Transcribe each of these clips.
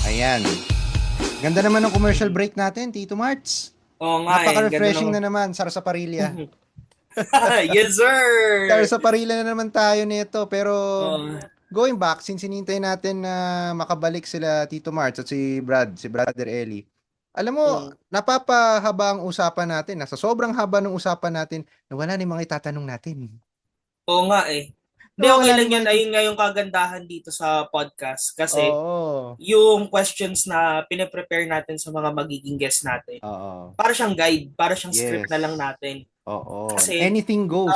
Ayan. Ganda naman ng commercial break natin, Tito Marts. Oo nga Napaka-refreshing ganda na naman, Sarsaparilla. Yes, sir! Sarsaparilla na naman tayo nito, pero Oo. going back, since hinintay natin na makabalik sila Tito Marts at si Brother Eli. Alam mo, Mm. napapahaba ang usapan natin. Nasa sobrang haba ng usapan natin na wala ni mga itatanong natin. Oo nga eh. Hindi, No, okay wala ni lang yun. mga Ayun nga yung kagandahan dito sa podcast. Kasi Oo. yung questions na pine-prepare natin sa mga magiging guest natin, Oo. para siyang guide, para siyang script Yes. na lang natin. Oo. Kasi, Anything goes.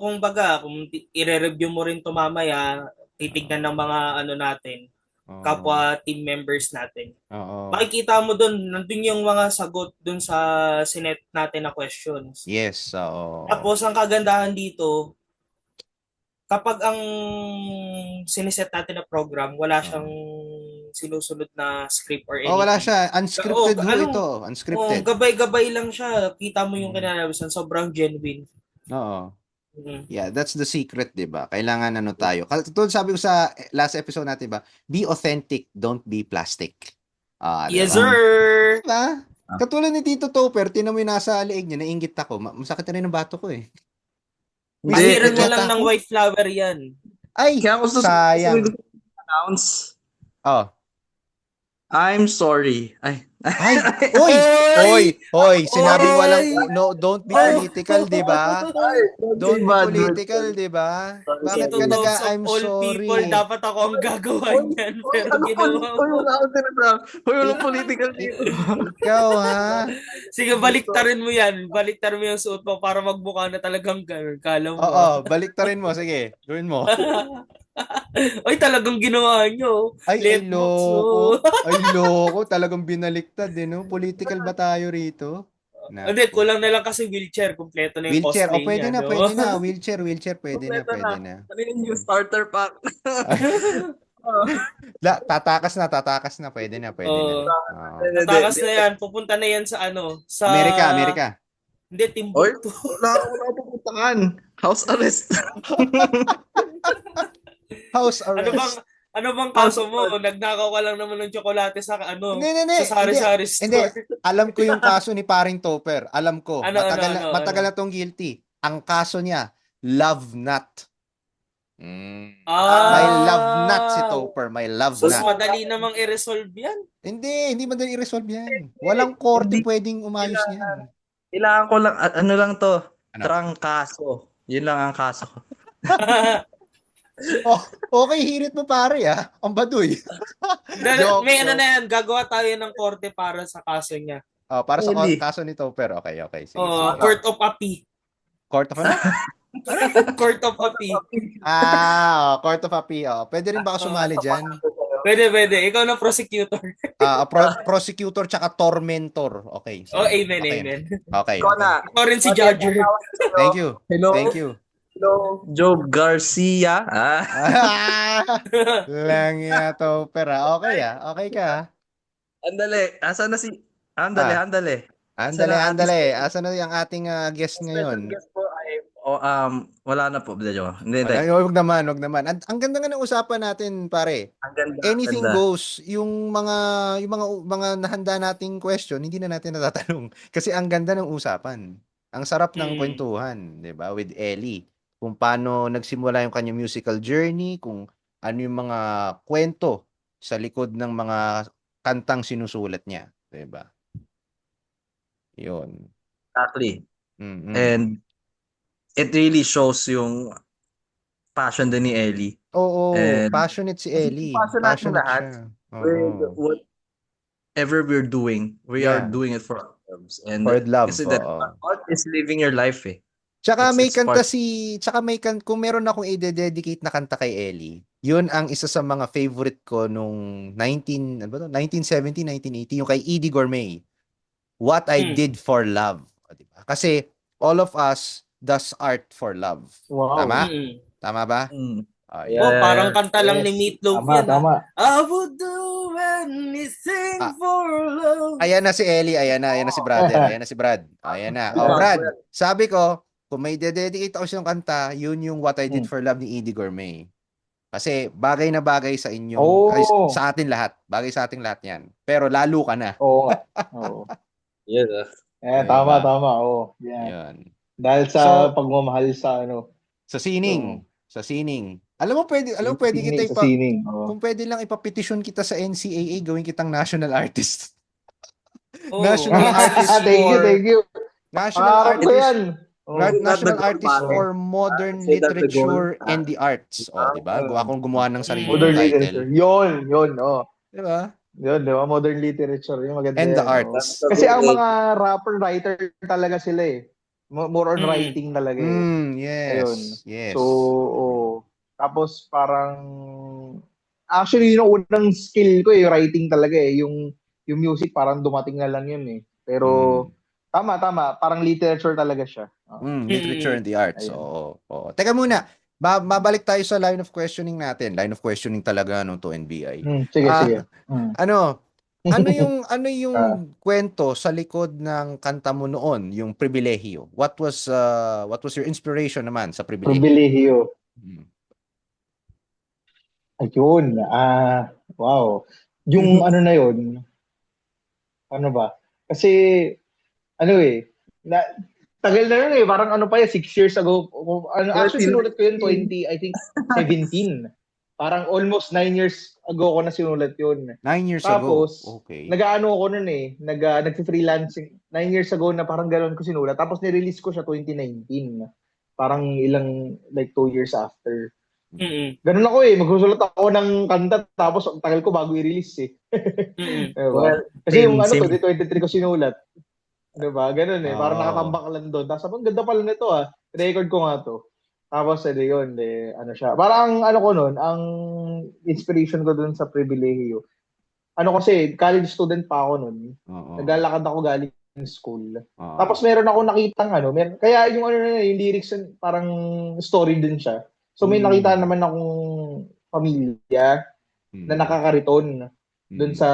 kung baga, kung i-review mo rin to mamaya, titignan ng mga ano natin, Oo. kapwa team members natin. Oo. Makikita mo dun, nandun yung mga sagot dun sa sinet natin na questions. Yes. Oo. Tapos, ang kagandahan dito, kapag ang siniset natin na program, wala siyang sinusunod na script or Oh, wala anything. siya. Oh, Unscripted ho ito. Unscripted. gabay-gabay lang siya. Kita mo yung kinalabasan. Sobrang genuine. Oo. Mm. Yeah, that's the secret, 'di ba? Kailangan ano tayo. Katulad sabi ko sa last episode natin, ba? Be authentic, don't be plastic. 'Di Yes, ba? sir! Diba? Katulad ni Tito Topper, tinan mo yung nasa leeg niya, nainggit ako. Masakit na rin ang bato ko eh. Hindi, Pasiran mo Masakit lang ako. ng white flower yan. Ay, kaya gusto sayang. announce. Oh. I'm sorry. Ay. Ay, oy, sinabing walang don't be political, 'di ba? Don't be political, 'di ba? Bakit Ito ka talks of I'm all people, sorry? dapat ako ang gagawa niyan. Pero ginawa Hoy, mo. wala akong tinatawag. Hoy, walang political dito. Ikaw ha? Sige, baliktarin mo yan. Baliktarin mo yung suot mo para magmukha na talagang ganun. Kala mo. Oo, baliktarin mo, sige. Gawin mo. Ay, talagang ginawa nyo. Ay, Left box, oh. Ay, loko. Talagang binaliktad, eh, no? Political ba tayo rito? Hindi, kulang na lang kasi wheelchair. Kompleto na yung Wheelchair. cosplay Pwede niya. na, no? pwede na. Wheelchair, pwede na, Kompleto pwede na. Ano yung new starter pack? Tatakas na. Pwede na, pwede na. Oo. Tatakas na yan. Pupunta na yan sa ano? Sa... Amerika. Hindi, Hoy, Timbuktu. wala akong pupuntahan. House arrest. House Ano bang, arrest. Ano bang kaso mo? Nagnakaw ka lang naman ng tsokolate sa Hindi. sa sari-sari Hindi. store. Alam ko yung kaso ni paring Topper. Alam ko. Matagal Ano? na tong guilty. Ang kaso niya, love nut. May love nut si Ah, Topper. May love sus, nut. madali namang i-resolve yan. Hindi madali i-resolve yan. Walang korte Hindi. pwedeng umayos niyan. Kailangan ko lang, ano lang to, Ano? trangkaso. Yun lang ang kaso ko. Oh, okay, hirit mo pare Ang baduy. Joke. May ano na yan, gagawa tayo ng korte para sa kaso niya. Para sa Really? kaso ni Topper. Okay. Sige. Court of Appeal. Court of ano? Court of Appeal. Court of Appeal. Pwede rin ba ako sumali dyan? Pwede. Ikaw na prosecutor. Prosecutor tsaka tormentor. Okay. Oh, sige. amen, Okay. amen. Okay. Ikaw na. Ikaw rin si Judger. Thank you. Hello? Thank you. Hello, Job Garcia. Lang Topper Okay Okay ka. Andale. Asa na si... Andale. Andale. Asan na yung ating guest ngayon? Guest po ay... wala na po. Hindi. Ay, wag naman. Ang ganda nga ng usapan natin, pare. Ang ganda. Anything ganda. goes. Yung mga nahanda nating question, hindi na natin natatanong kasi ang ganda ng usapan. Ang sarap ng kwentuhan, 'di ba? With Ellie. Kung paano nagsimula yung kanyang musical journey, kung ano yung mga kwento sa likod ng mga kantang sinusulat niya, 'di ba? 'Yun. Exactly. Mm-mm. And it really shows yung passion din ni Ellie. Oo, And passionate si Ellie. passion natin lahat. siya. With Oo. whatever we're doing, we are doing it for ourselves. And For love. kasi that art is living your life Tsaka It's- may it's kanta part- kung meron akong i-dedicate na kanta kay Ellie, yun ang isa sa mga favorite ko nung 1970, 1980, yung kay Edie Gourmet. What I Did for Love. O, diba? Kasi all of us does art for love. Wow. Tama? Tama ba? Yeah. Parang kanta lang ni Meatloaf yan. Tama. I would do anything for love. Ayan na si Ellie, ayan na si brother, ayan na si Brad. Ayan na. Brad, sabi ko, kung may dedicate ako sa kanta, yun yung What I Did for Love ni Edie Gourmet. Kasi bagay na bagay sa inyo, sa atin lahat. Bagay sa ating lahat yan. Pero lalo ka na. Oo nga. Oo. Tama. Oo. Yeah. Yan. Dahil sa pagmamahal sa Sa sining. Sa sining. Alam mo pwede kita sa sining. kung pwede lang ipapetisyon kita sa NCAA, gawin kitang national artist. Oh. National artist Thank you. National Pangarap ko artist. yan. National artist for modern literature and the arts. Di ba? Akong gumawa ng sarili Modern kong literature. title. Yun. Di ba? Yun, di ba? Modern literature. Yung maganda And the yan, arts. Kasi ang mga rapper, writer talaga sila More on writing talaga Yes. Ayun. Yes. So, tapos parang actually yung unang skill ko writing talaga yung music parang dumating na lang yun Pero tama, parang literature talaga siya. Literature and the arts. Ayun. Oo. Teka muna. Mabalik tayo sa line of questioning natin. Line of questioning talaga to NBI. Sige. Ano yung kwento sa likod ng kanta mo noon, yung Pribilehiyo? What was your inspiration naman sa Pribilehiyo? Pribilehiyo. Ayun. Wow. Yung ano na yun. Ano ba? Kasi tagal na yun parang 6 years ago. Actually, sinulat ko yun 2017. Parang almost 9 years ago ko na sinulat yun. 9 years Tapos, ago? Okay. nag-ano ako nun nag-freelancing. 9 years ago na parang gano'n ko sinulat. Tapos nirelease ko siya 2019. Parang 2 years after. Ganun ako magsusulat ako ng kanta tapos ang tagal ko bago i-release Kasi yung 2023 ko sinulat. Diba? Ganun Parang nakatambak lang doon. Tapos ang ganda pala nito Record ko nga to. Tapos yun, siya. Parang ko nun, ang inspiration ko dun sa Pribilehiyo. Kasi, college student pa ako nun. Naglalakad ako galing school. Tapos meron ako nakitang kaya yung yung lyrics parang story din siya. So may nakita naman akong pamilya na nakakariton dun sa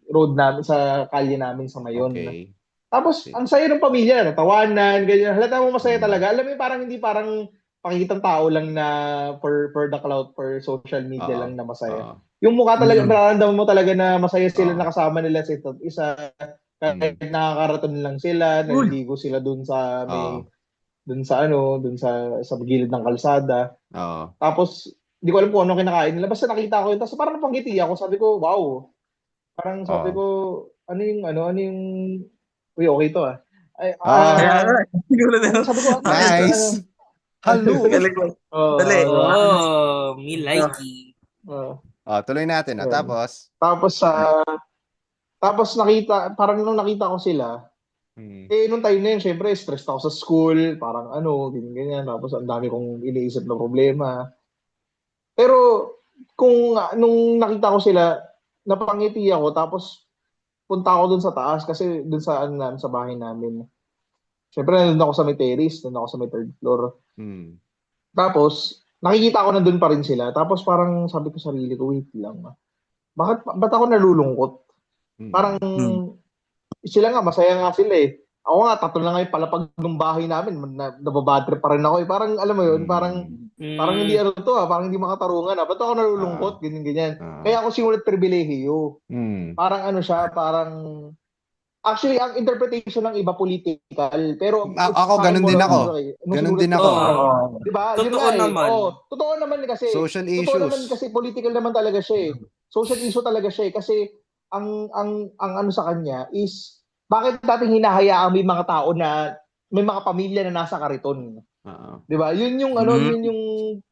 road namin, sa kalye namin sa Mayon. Okay. Tapos, ang saya ng pamilya, natawanan, ganyan. Halata mo masaya talaga. Alam mo parang hindi parang pakikitang tao lang na for the clout, for social media Oo. lang na masaya. Oo. Yung mukha talaga, Mm. nararamdaman mo talaga na masaya sila, Oo. nakasama nila sa isa't isa. Kahit nakakaraton lang sila, Uy. naliligo sila dun sa Oo. dun sa gilid ng kalsada. Oo. Tapos, hindi ko alam kung ano kinakain nila. Basta nakita ko yun. Tapos parang napanggiti ako. Sabi ko, wow. Parang sabi ko, ano yung, uy, okay to ah. Ay, Kaya Ah, nga, siguro na. sabi ko, nice. Hello. Galing mo. Dali. Oh, me likey. Tuloy natin. Yun. Tapos, Tapos parang nung nakita ko sila, nung time na yun, syempre, stressed ako sa school, parang ganyan. Tapos ang dami kong iniisip na problema. Pero, nung nakita ko sila, napangiti ako, tapos punta ako dun sa taas, kasi dun sa bahay namin. Syempre, nandun ako sa may terrace, nandun ako sa may third floor. Tapos, nakikita ko nandun pa rin sila. Tapos parang sabi ko sa sarili ko, wait lang. Ba't ako nalulungkot? Parang, sila nga, masaya nga sila eh. Ako nga, tatlo na nga yung palapag ng bahay namin. Nababadtrip pa rin ako eh. Parang, alam mo yun, parang hindi parang hindi makatarungan. Ba't ako nalulungkot? Ganyan. Kaya ako simulat pribilehiyo. Parang actually, ang interpretation ng iba political. Pero, ako, ganun din ako. Ganun din ako. Diba? Totoo naman. Totoo naman kasi. Social Totoo issues. naman kasi political naman talaga siya eh. Social issue talaga siya eh. Kasi, ang ano sa kanya is, bakit natin hinahayaan may mga tao na, may mga pamilya na nasa kariton? Diba? Yun yung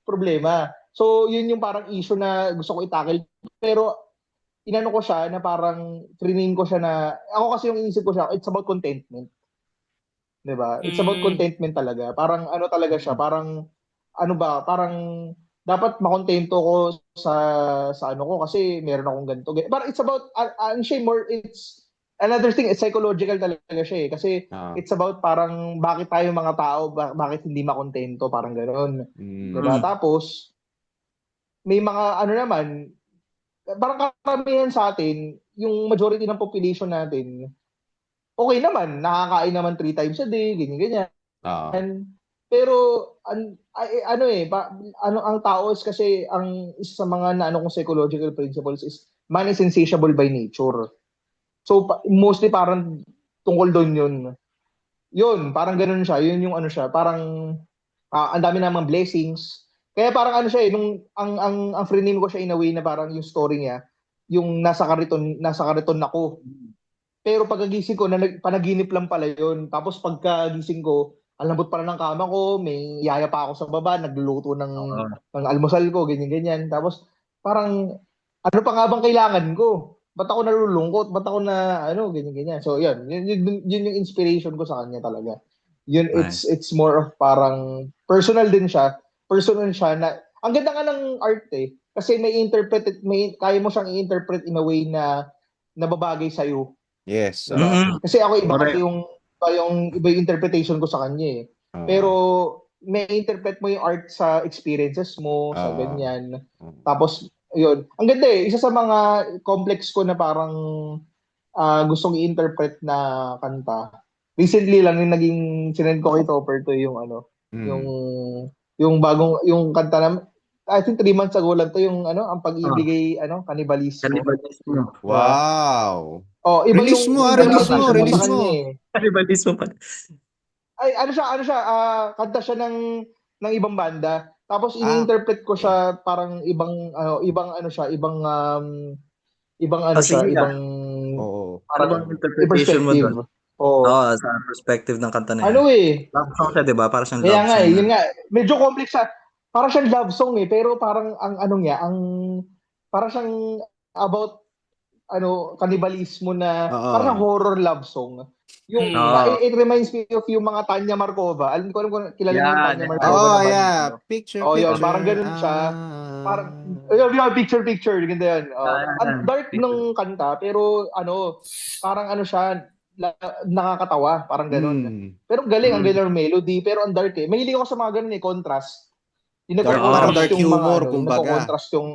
problema. So, yun yung parang issue na gusto ko i-tackle. Pero, inano ko siya na parang trinin ko siya na, ako kasi yung inisip ko siya, it's about contentment. Diba? It's about contentment talaga. Parang ano talaga siya, parang dapat makontento ko sa ano ko kasi meron akong ganito. But it's about, it's another thing, it's psychological talaga siya eh. Kasi it's about parang bakit tayo mga tao, bakit hindi makontento, parang gano'n. Diba? Tapos, may mga naman, parang karamihan sa atin, yung majority ng population natin, okay naman, nakakain naman 3 times a day, ganyan. Pero, ang tao is kasi, ang isa sa mga kong psychological principles is, man is insatiable by nature. So, mostly parang tungkol doon yun. Yun, parang ganun siya. Yun yung siya, parang, ang dami namang blessings. Kaya parang siya eh, ang frename ko siya in a way na parang yung story niya, yung nasa kariton ako. Pero pagkagising ko, panaginip lang pala yun. Tapos pagkagising ko, ang lambot pala ng kama ko, may yaya pa ako sa baba, nagluluto ng almusal ko, ganyan-ganyan. Tapos parang, ano pa nga bang kailangan ko? Ba't ako nalulungkot? Ba't ako na, ganyan-ganyan. So yun yung inspiration ko sa kanya talaga. Yun, it's more of parang, personal din siya. Personal siya na, ang ganda nga ng art eh. Kasi kaya mo siyang i-interpret in a way na nababagay sa'yo. Yes. Kasi ako iba kasi yung interpretation ko sa kanya eh. Pero may interpret mo yung art sa experiences mo, sa ganyan. Tapos, yun. Ang ganda eh. Isa sa mga complex ko na parang gustong i-interpret na kanta. Recently lang yung naging sinend ko kay Topper to yung yung bagong, yung kanta na, I think 3 months ago lang to yung ang pag-ibig ay kanibalismo. Wow. Iba Release yung mo. Kanibalismo pa. Ay, kanta siya ng ibang banda. Tapos ini-interpret ko siya parang ibang parang interpretation mo doon. Sa perspective ng kanta na yun. Love song siya, di ba? Parang siyang love song. Kaya nga, yun nga. Medyo complex siya. Parang siyang love song eh. Pero parang parang siyang about kanibalismo na parang horror love song. Yung it reminds me of yung mga Tanya Markova. Alam ko kung kilala niyo yung Tanya Markova. Picture. Yun, parang ganun siya. Parang yung picture ganda yun. Ang dark ng kanta pero parang siya nakakatawa, parang ganun. Pero ang galing ng melody, pero ang dark eh. Mahilig ako sa mga ganun eh, contrast. Yung parang dark humor, kumbaga. Contrast yung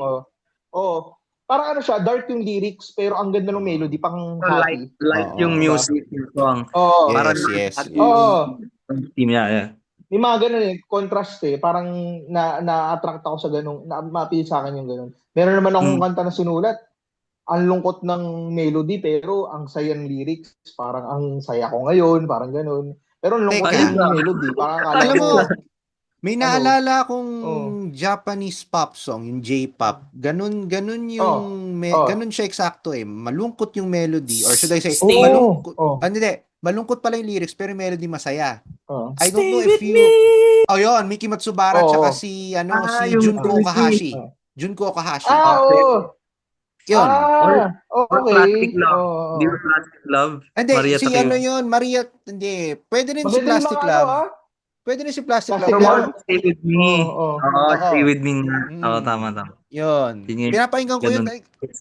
parang siya, dark yung lyrics, pero ang ganda ng melody, pang happy. Light yung music, yung song. Yes. Team, yeah. may mga ganun contrast parang na-attract ako sa ganung, na-appeal sa akin yung ganun. Meron naman akong kanta na sinulat, ang lungkot ng melody pero ang saya ng lyrics, parang ang saya ko ngayon, parang ganun. Pero ang lungkot ng melody, parang alam mo, may naalala akong Japanese pop song, yung J-pop. Ganun yung ganun siya eksakto malungkot yung melody, or should I say malungkot. Malungkot pala yung lyrics pero yung melody masaya. I don't know if you yun, Miki Matsubara tsaka si Junko Okahashi. Junko Okahashi. Yun. Or Plastic Love. Di ba Plastic Love? Hindi, si yun, Maria, hindi. Pwede rin si Plastic Love. Pwede rin si Plastic Love. Stay With Me. Stay With Me. Tama. Yun. Pinapakinggan ko yun.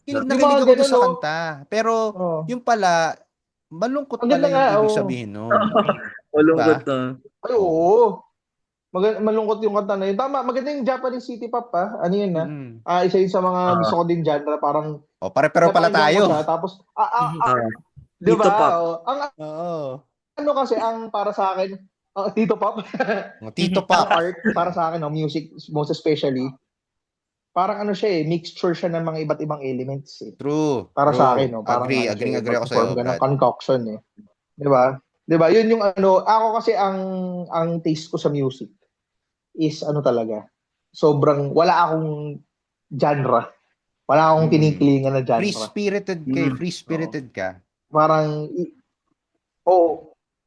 Kilig na kilig ako doon sa kanta. Pero, yung pala, malungkot pala yung ibig sabihin nun. Malungkot na. Ay, oo. Malungkot yung kanta na yun. Tama, maganda yung Japanese city pop Ano yun isa yun sa mga gusto ko din genre. Parang, pare-pero pala tayo. Tapos, di ba? Ano kasi, ang para sa akin, Tito Pop. Tito Pop. Art, para sa akin, music, most especially, parang siya mixture siya ng mga iba't ibang elements True. Para sa akin, parang agree ako sa'yo, Brad. Concoction Di ba? Di ba? Yun yung ako kasi ang taste ko sa music is talaga. Sobrang, wala akong genre. Wala akong kinikilingan na genre. Free-spirited ka. Parang,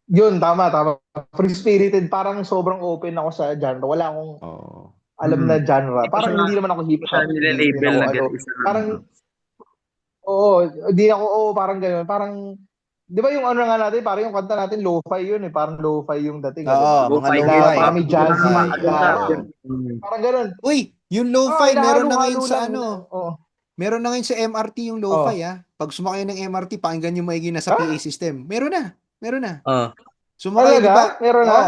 yun, tama. Free-spirited, parang sobrang open ako sa genre. Wala akong alam na genre. Parang hindi naman ako hip-hop. Parang, hindi ako, parang gano'n. Parang, di ba yung nga natin, parang yung kanta natin, lo-fi yun parang lo-fi yung dating. Mga lo-fi. Parang may jazzy. Parang gano'n. Uy, yung lo-fi, meron na ngayon sa meron na ngayon sa MRT yung lo-fi Pag sumakay ng MRT, pakinggan yung maigi na sa PA system. Meron na. Sumakay, di ba? Meron na.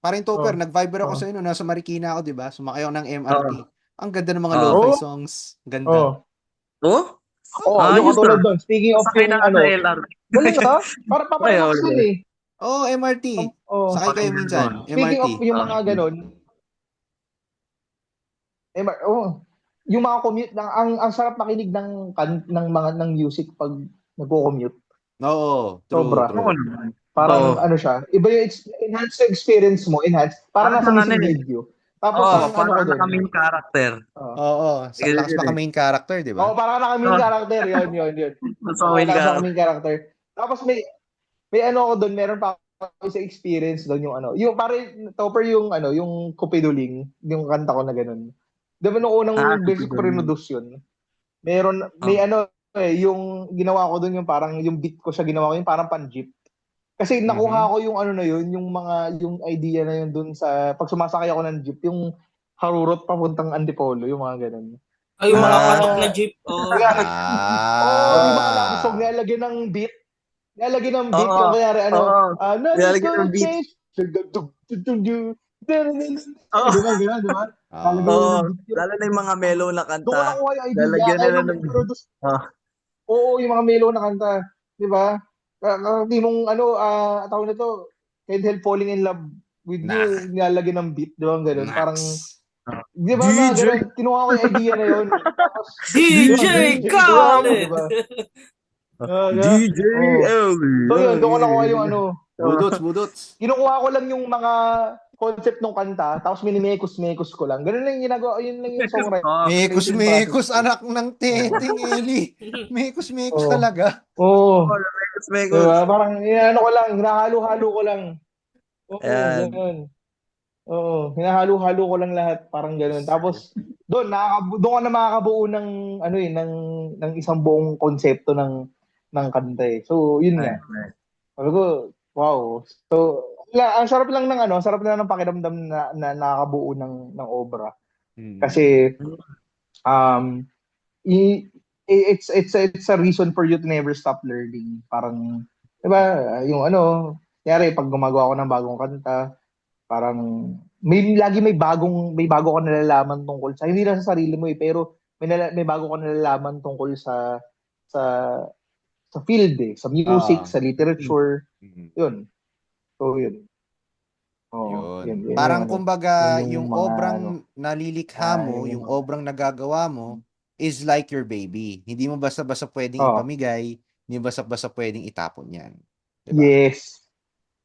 Parang Topper, nag-viber ako sa inyo, nasa Marikina ako, di ba? Sumakay ako ng MRT. Ang ganda ng mga lo-fi songs. Ganda. Yung katulad doon. Speaking of yung galing Para paparelax yun MRT. Sakay kayo minsan. Speaking MRT. of yung mga ganon, yung mga commute, ang sarap makinig ng music pag nagko-commute. Oo. Sobra. Parang siya, iba yung enhance yung experience mo, parang nasa music video. Tapos parang naka-main character. Lakas pa ka-main character, di ba? Parang naka-main character, yun. Naka-main character. Tapos may ako doon, meron pa ako sa experience doon yung parang Topper yung Kupiduling, yung kanta ko na ganun. Diba nung unang beses ko produce yun, may yung ginawa ko doon yung parang yung beat ko siya ginawa ko yung parang pan-jeep. Kasi nakuha ko yung yung idea na yun doon sa pag sumasakay ako ng jeep, yung harurot papuntang Antipolo, yung mga ganun. Ay, yung mga patok na jeep. Yung mga nakasog, nilalagyan ng beat. Yung kanyari, nilalagyan ng beat. Diba? Lalo na yung mga mellow na kanta. Doon ako yung idea. Yung mga mellow na kanta. Diba? Hindi mong tawag na to, Can't Help Falling in Love with You, nilalagyan ng beat, diba? Ganun. Parang, di ba ganun, kinuha ko yung idea na yun. Tapos, DJ Khaled! DJ Ellie! So yun, doon ko nakuha yung Budots. Kinukuha ko lang yung mga concept ng kanta, tapos minimekos-mekos ko lang. Ganun lang yung ginagawa, yun lang yung songwriting. Mekos, anak ng teteng, Eli. Mekos talaga. Mekos. Diba? Parang, ko lang, hinahalo-halo ko lang. Ganun. Hinahalo-halo ko lang lahat, parang ganun. Tapos, doon ka na makakabuo ng, ng isang buong konsepto ng kanta So, yun nga. Sabi ko, wow. So, ang sarap lang ng pakiramdam na nakakabuo ng obra. Kasi it's a reason for you to never stop learning. Parang 'di ba, yung kunyari pag gumagawa ako ng bagong kanta, parang may bago ka nalalaman tungkol sa hindi lang sa sarili mo pero may bago ka nalalaman tungkol sa field sa music, sa literature. Yun. So, yun. Yun. Yun Parang yung kumbaga, yun yung yung mga obrang nalilikha mo, yun yung yung obrang nagagawa mo, is like your baby. Hindi mo basta-basta pwedeng oh, ipamigay, hindi mo basta-basta pwedeng itapon yan. Diba? yes.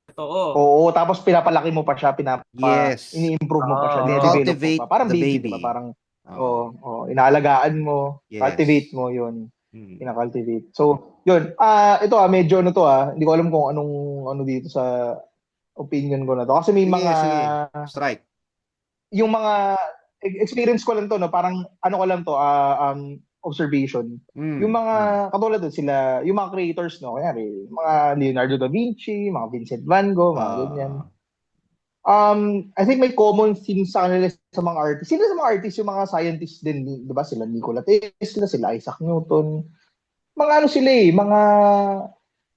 Totoo. Oo, tapos pinapalaki mo pa siya, Yes. ini-improve mo pa siya, Oo. dine-develop mo Cultivate pa. Parang the baby, di ba? baby. Parang, Oo. inaalagaan mo, cultivate Yes. mo, yun. Hmm. Kina-cultivate. So, yun. Ito medyo ano to hindi ko alam kung anong ano dito sa opinion ko na to. Kasi may Sige, mga, sige. Strike. yung mga experience ko lang to, no, parang ano ko lang to, observation. Yung mga katulad doon sila, yung mga creators, no, kaya mga Leonardo da Vinci, mga Vincent van Gogh, mga ganyan. I think may common theme sa kanila sa mga artists. Sila sa mga artists, yung mga scientists din, di ba? Sila Nikola Tesla, sila Isaac Newton. Mga ano sila Mga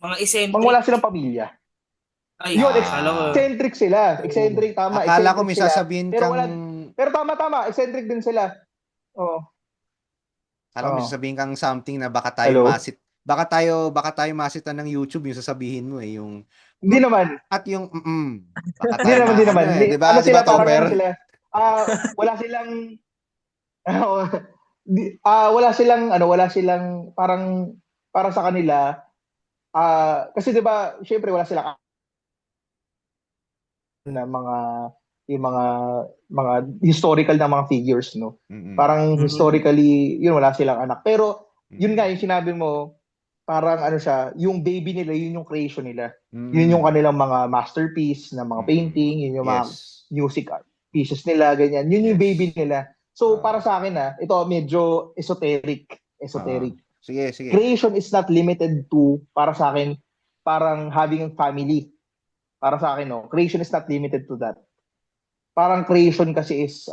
mga eccentric. wala silang pamilya. Ay, Yun, akala ko. eccentric sila. Eccentric, tama. Akala ko Eccentric may sila. sasabihin Pero kang... pero tama. Eccentric din sila. Oo. Akala ko may sasabihin kang something na baka tayo Hello? baka tayo masitan ng YouTube yung sasabihin mo yung Hindi naman. at yung baka tayo Hindi naman. di ba? Ano Di ba, sila, parang Topper? ano sila, wala silang, wala silang, parang, para sa kanila, kasi di ba, syempre wala silang na yung mga historical na mga figures, no? Parang historically, yun, wala silang anak. Pero, yun nga, yung sinabi mo, parang ano siya, yung baby nila, yun yung creation nila. Yun yung kanilang mga masterpiece na mga painting, yun yung mga music pieces nila, ganyan. Yun yung baby nila. So, para sa akin, ito medyo esoteric. Sige. Creation is not limited to, para sa akin, parang having a family. Para sa akin, no, creation is not limited to that. Parang creation kasi is,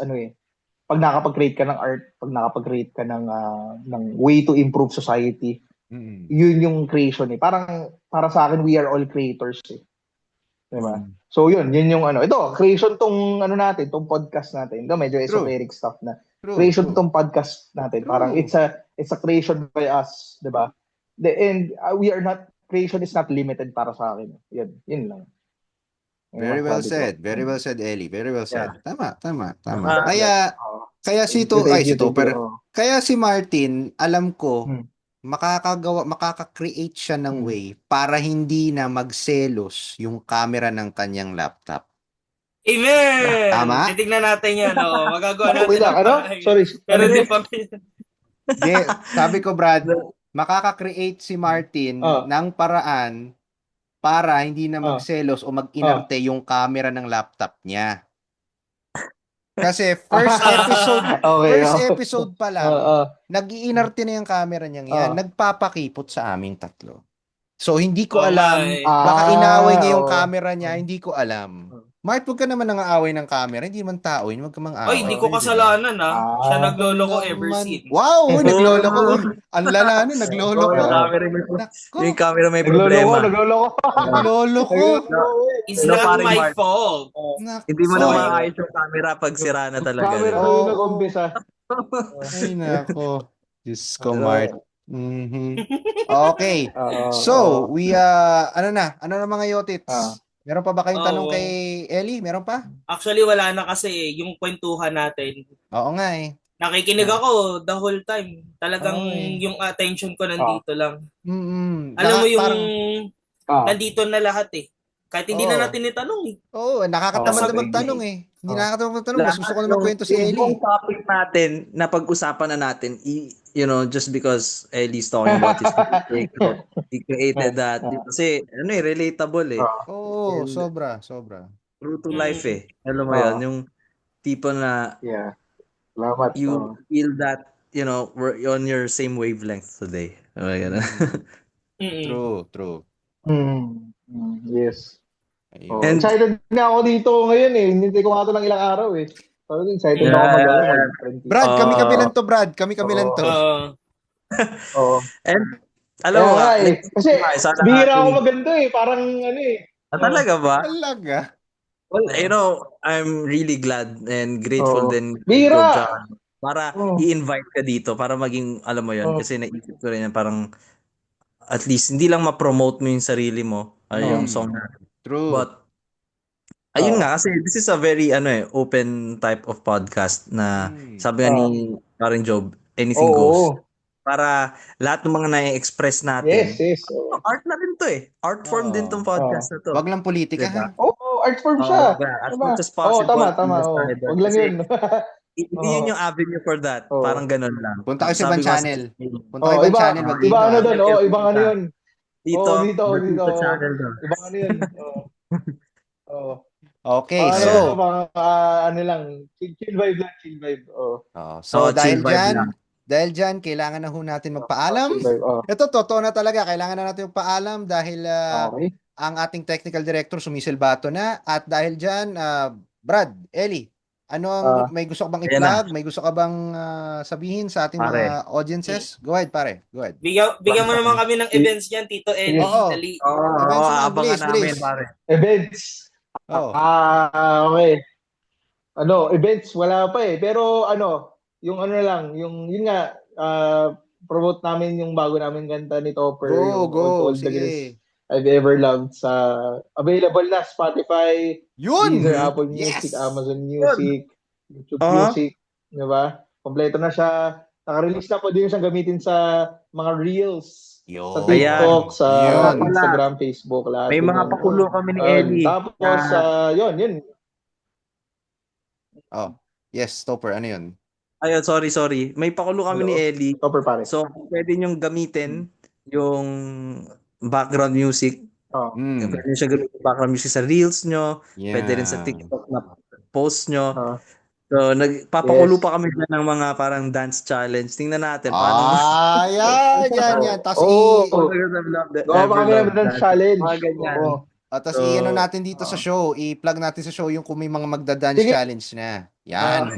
pag nakapag-create ka ng art, pag nakapag-create ka ng way to improve society, yun yung creation Parang, para sa akin, we are all creators Diba? So yun yung ito, creation tong natin, tong podcast natin. Ito medyo esoteric stuff na. Creation tong podcast natin. Parang it's a creation by us, 'di ba? And creation is not limited para sa akin. Yun lang. Very well said. Very well said, Ellie. Very well said. Yeah. Tama. Kaya si Martin, alam ko, makaka-create siya ng way para hindi na magselos yung camera ng kanyang laptop. Amen! Tama? Titignan natin yan. Magagawa natin Sorry. Pero di pa. Sabi ko, Brad, makaka-create si Martin ng paraan para hindi na magselos o mag-inarte yung camera ng laptop niya. Kasi first episode pa lang, nag-iinarte na yung camera niya yan, nagpapakipot sa aming tatlo. So, hindi ko alam, baka inaway niya yung camera niya, hindi ko alam. Mart, huwag ka naman nang-aaway ng camera, hindi naman tao, huwag ka mang-aaway. Hindi ko kasalanan Siya nagloloko ever since. Wow, nagloloko. Ang lala nagloloko. Yung camera may problema. Nagloloko. It's not my fault. Hindi mo na maayos yung camera pag sira na talaga. Camera nag-umpisa. Ay, nako. Diyos ko, Mart. Okay. So, we, ano na mga yotits? Meron pa ba kayong tanong kay Ellie? Meron pa? Actually, wala na kasi yung kwentuhan natin. Oo nga Nakikinig ako the whole time. Talagang yung attention ko nandito lang. Alam mo yung nandito na lahat Kahit hindi na natin itanong Oo, nakakatamad na magtanong Hindi nakakatamad magtanong. Mas gusto ko na magkwento si Ellie. Yung topic natin, na pag-usapan na natin, just because Ellie's talking about his topic, he created that. Kasi, relatable Oo, sobra. True to life Alam mo yun, yung tipo na Salamat. You feel that, we're on your same wavelength today. True. Yes. And excited na ako dito ngayon Hindi ko nga ito ng ilang araw So, excited na ako mag-ano. Brad, kami lang to, Brad. Kami lang to. And, alam mo kasi, bihira ako maganda Parang talaga ba? Talaga? Well, I'm really glad and grateful din. Bihira! Para i-invite ka dito, para maging, alam mo yun, kasi naisip ko rin yan, parang, at least, hindi lang ma-promote mo yung sarili mo, yung song. True. But, Ayun nga, kasi this is a very open type of podcast na sabi nga ni Paring Job, anything goes. Para lahat ng mga na-express natin, Yes. art na rin to eh. Art form din tong podcast na to. Wag lang politika, Diba? ha? Art form siya. As Diba? much as possible. Tama. Wag lang yun. Hindi yun yung avenue for that. Parang ganun lang. Punta kayo sa ibang channel. Punta kayo Oh, ibang channel, wag dito. Iba ano doon, ibang ano yun. Dito. Dito. Channel doon. Ibang ano yun. Okay, so ano lang, chill vibe lang, chill vibe. So chill dahil dyan, kailangan na ho natin magpaalam. Ito, totoo na talaga. Kailangan na natin magpaalam dahil ang ating technical director sumisilbato na. At dahil dyan, Brad, Ellie, may gusto ka bang i-plug? May gusto ka bang sabihin sa ating mga audiences? Go ahead, pare. Go ahead. Bigyan mo naman kami ng events niyan, Tito Ellie. Dali. Abangan namin, pare. Events. Okay. Events, wala pa eh. Pero yung yun nga, promote namin yung bago namin kanta ni Topper. Go, the sige. Girls I've Ever Loved sa available na Spotify, Yun! Deezer, Apple Music, Amazon Music, YouTube Music, di ba? Kompleto na siya. Naka-release na po din siyang gamitin sa mga Reels. Sa TikTok, sa Instagram, Facebook, lahat. May mga pakulo kami ni Ellie. Tapos, yun. Yes, Topper, ano yun? Ayun, sorry. May pakulo kami ni Ellie. Topper, pare. So, pwede niyong gamitin yung background music. Pwede nyo siya gamitin background music sa Reels nyo. Pwede rin sa TikTok na post nyo. So, nagpapakulo pa kami ng mga parang dance challenge. Tingnan natin. Yan. Tapos gawa pa kami ng dance challenge. Mga ganyan. Tapos i-ano natin dito sa show, i-plug natin sa show yung kung may mga magda-dance challenge na. Yan.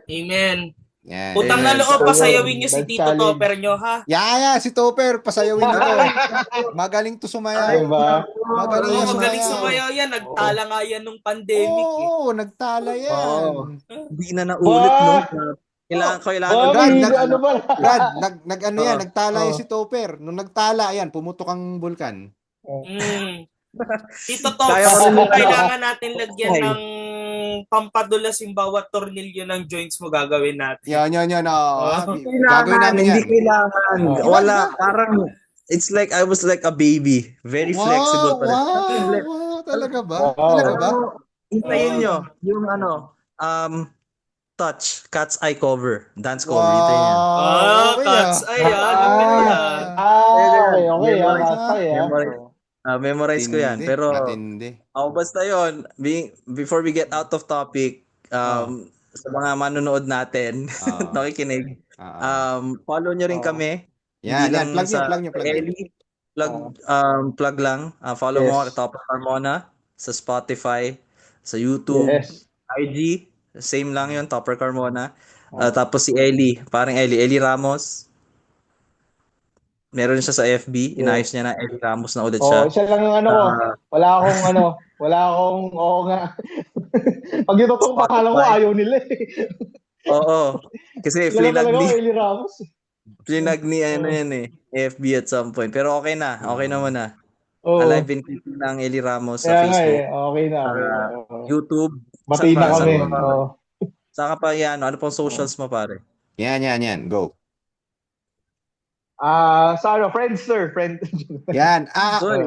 Amen. Yan. Utang na loob, pasayawin niyo si Tito Topper nyo, ha? Si Topper, pasayawin niyo to. Magaling to sumayaw. Magaling sumayaw yan. Nagtala nga yan nung pandemic. Nagtala yan. Hindi na naulit, no? Kailangan. Brad, nagtala yan si Topper. Nung nagtala, pumutok ang bulkan. Tito Topper, kailangan natin lagyan ng pampadulas yung bawat tornilyo ng joints mo gagawin natin. Yan. Gagawin namin yan. Hindi kailangan. Wala. Parang, it's like, I was like a baby. Very flexible. Wow. Talaga ba? Hintayin nyo. Yung touch. Cat's eye cover. Dance cover. Hintayin nyo. Cat's eye. Okay. Memorize ko yan. Pero, basta yun, before we get out of topic, sa mga manonood natin, nakikinig, follow nyo rin kami. Yan, plug nyo. Ellie, plug lang. Follow mo Topper Carmona sa Spotify, sa YouTube, IG, same lang yun, Topper Carmona. Tapos si Ellie, parang Ellie Ramos. Meron siya sa FB, inayos niya na Ellie Ramos na ulit siya. Isa lang yung ko. Wala akong, nga. Pag ito itong pangalan ko, ayaw nila eh. Oo. Kasi flinag ni FB at some point. Pero okay naman na. Alive and kicking ng Ellie Ramos sa Facebook. Okay na. YouTube. Bati na kami. Saka pa yan, ano pong socials mo, pare? Yan. Go. Friendster. Yan.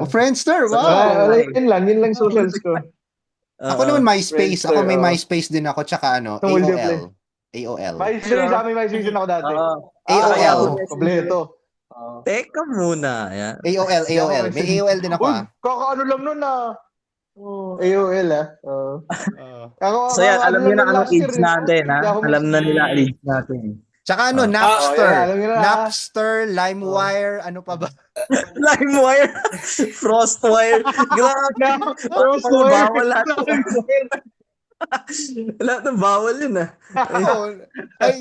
Friendster. Wow. Yun lang socials ko. Ako naman MySpace. Ako may MySpace din ako. Tsaka AOL. MySpace. MySpace din ako dati. AOL. Kompleto. Teka muna. Yan. AOL. May AOL din ako. Kakaano lang nun AOL So yan, alam niyo na anong age natin. Alam na nila age natin. Tsaka Napster. Napster, LimeWire, ano pa ba? LimeWire, Frostwire. Grabe. Frostwire. Bawal lahat. Lahat ng bawal yun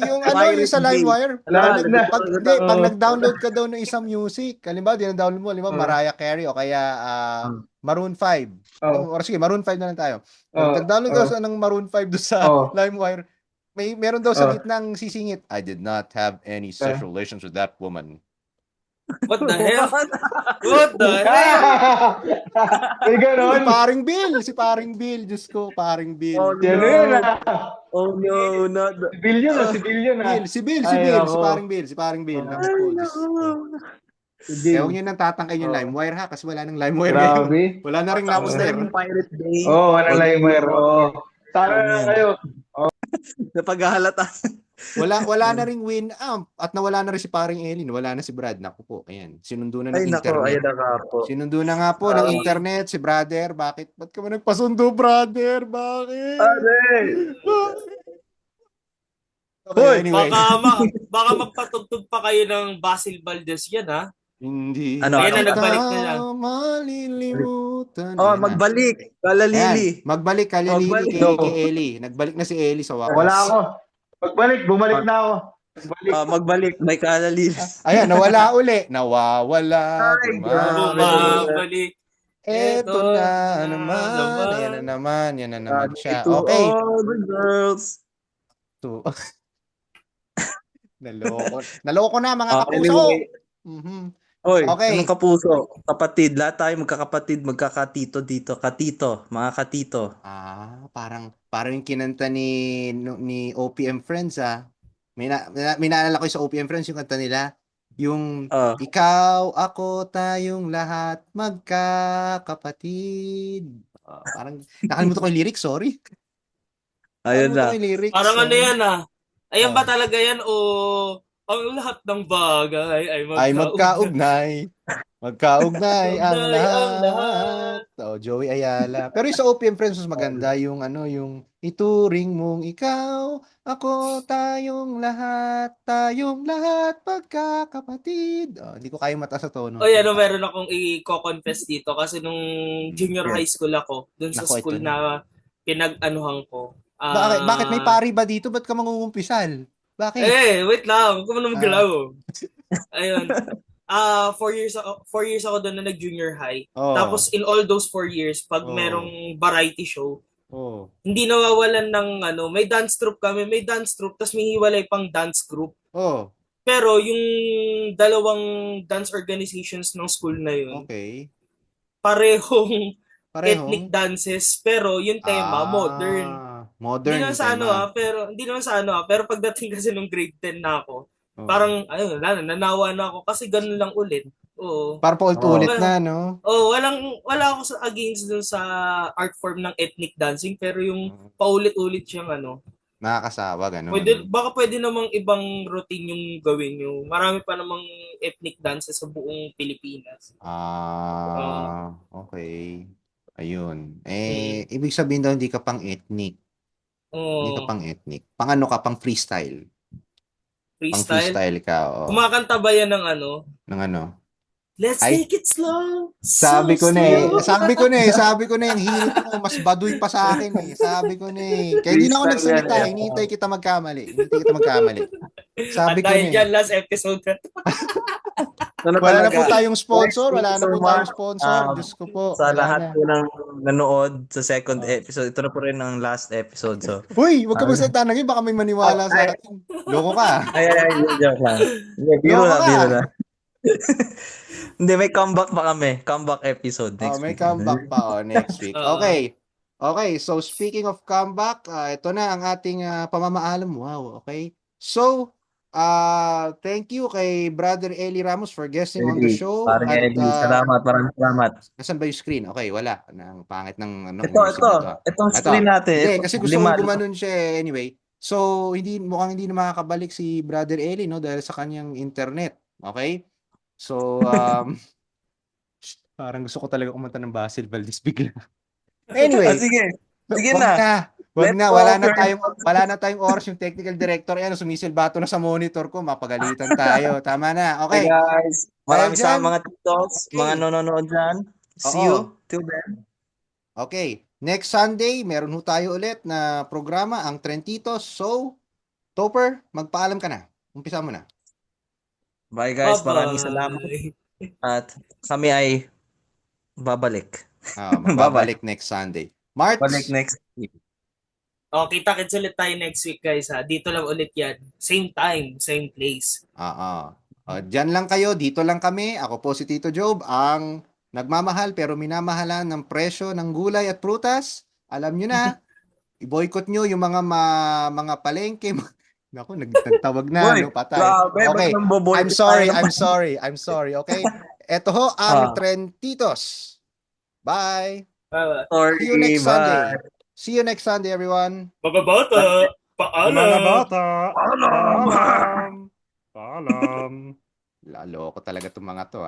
Yung yung sa LimeWire. Pag nag-download ka daw ng isang music, halimbawa, dinadownload mo, Mariah Carey o kaya Maroon 5. Or sige, Maroon 5 na lang tayo. Nag-download ka ng Maroon 5 doon sa LimeWire. Meron daw sa gitnang sisingit, I did not have any sexual relations with that woman. What the hell? What the hell? May ganon. Si paring Bill. Diyos ko, paring Bill. Oh, Si ano yun Oh no, not Si Bill yun si Bill yun Si Bill. Si paring Bill. Naku po, Diyos ko. Si Bill. Huwag nyo nang tatangkay yung LimeWire ha, kasi wala nang LimeWire Grabe. ngayon. Wala na rin Napster. Pirate Bay. Wala LimeWire. Sana na kayo. Napaghahalata. Wala na ring Winamp at nawala na rin si paring Elin, wala na si Brad. Naku po, ayan. Sinundo na ng internet. Sinundo na nga po ng internet si brother. Bakit? Ba't ka ba nagpasundo, brother? Bakit? Okay, anyway. Baka magpatugtog pa kayo ng Basil Valdez yan, ha? Hindi. Kaya na nagbalik na lang. Malilimutan. Magbalik. Kalalili. Magbalik kalalili kay Eli. Nagbalik na si Eli sa wakas. Wala ako. Bumalik na ako. Magbalik. May kalalili. Ayan, nawala uli. Nawawala. Bumabalik. Eto na naman. Yan na naman siya. Okay. To all the girls. Naloko na mga kapuso. Oy, okay. Anong kapuso? Kapatid, lahat tayo magkakapatid, magkakatito dito. Katito, mga katito. Parang yung kinanta ni OPM Friends May naalala ko sa OPM Friends yung kanta nila. Yung ikaw, ako, tayong lahat magkakapatid. Parang nakalimutan ko yung lyrics, sorry. Ayun na. Parang ano yan Ayan ba talaga yan o ang lahat ng bagay ay magkaugnay. Magkaugnay ang lahat. Joey Ayala. Pero yung sa OPM Friends mas maganda yung yung ituring mong ikaw, ako, tayong lahat pagkakapatid. Hindi ko kaya mataas sa tono. Meron akong i-confess dito kasi nung junior high school ako, dun sa school na pinag-anuhan ko. Bakit may pari ba dito? Ba't ka mangungumpisal? Bakit? Wait lang. Huwag ka muna magalaw. Ayun. 4 years ako doon na nag-junior high. Tapos in all those 4 years, pag merong variety show, hindi nawawalan ng may dance troupe kami, tapos may hiwalay pang dance group. Pero yung dalawang dance organizations ng school na yun, parehong ethnic dances, pero yung tema, modern. Hindi naman sa pero pagdating kasi nung grade 10 na ako, parang, nanawa na ako kasi ganun lang ulit. Parang paulit-ulit na, no? Wala ako against dun sa art form ng ethnic dancing, pero yung paulit-ulit siyang nakakasawa, ganun. Baka pwede namang ibang routine yung gawin nyo. Marami pa namang ethnic dances sa buong Pilipinas. Okay. Ayun. Ibig sabihin daw hindi ka pang ethnic. Hindi ka pang ethnic. Pang ano ka? Pang freestyle. Pang freestyle ka. Kumakanta ba yan ng Ng ano? Let's take it slow. Sabi ko na yung hirit mo mas baduy pa sa akin Sabi ko na Kaya hindi na ako nagsalita. Hinihintay kita magkamali. Sabi ko na dyan last episode. Wala na po tayong sponsor. Diyos ko po. Sa lahat po ng nanood sa second episode, ito na po rin ang last episode. So, Uy, wag ka magsalita na yun. Baka may maniwala sa atin. Loko ka. Ay, joke lang. Biro na. Hindi, may comeback pa kami. Comeback episode next week. May comeback pa next week. Okay, so speaking of comeback, ito na ang ating pamamaalam. Wow, okay. So, thank you kay Brother Eli Ramos for guesting on the show. Maraming salamat. Nasaan ba yung screen? Okay, wala. Ang pangit ng Itong screen natin. Hindi, kasi gusto ko gumanon siya anyway. So, mukhang hindi na makakabalik si Brother Eli, no? Dahil sa kanyang internet. Okay? So, parang gusto ko talaga kumanta ng Basil Valdez bigla. Anyway. Sige na. Wag na, wala na tayong oras yung technical director. Sumisilbato na sa monitor ko, mapagalitan tayo. Tama na. Okay. Hey guys, maraming sa mga TikToks, mga nanonood dyan. See you till then. Okay. Next Sunday, meron tayo ulit na programa, ang Trentitos. So, Topper, magpaalam ka na. Umpisa mo na. Bye guys, maraming salamat. At kami ay babalik. Babalik next Sunday. March? Balik next week. Kita-kits ulit tayo next week guys. Dito lang ulit yan. Same time, same place. Diyan lang kayo, dito lang kami. Ako po si Tito Job, ang nagmamahal pero minamahalan ng presyo ng gulay at prutas. Alam nyo na, i-boycott nyo yung mga palengke. Naku, nagtawag na, Boy, no? Patay. grabe, Okay, ba't nang boboy I'm sorry, okay? Ito ho ang Trentitos. Bye. See you Sorry, next Sunday. bye. See you next Sunday, everyone. Mga bata, Mga paalam. bata, paalam. Paalam. Lalo ko talaga itong mga to,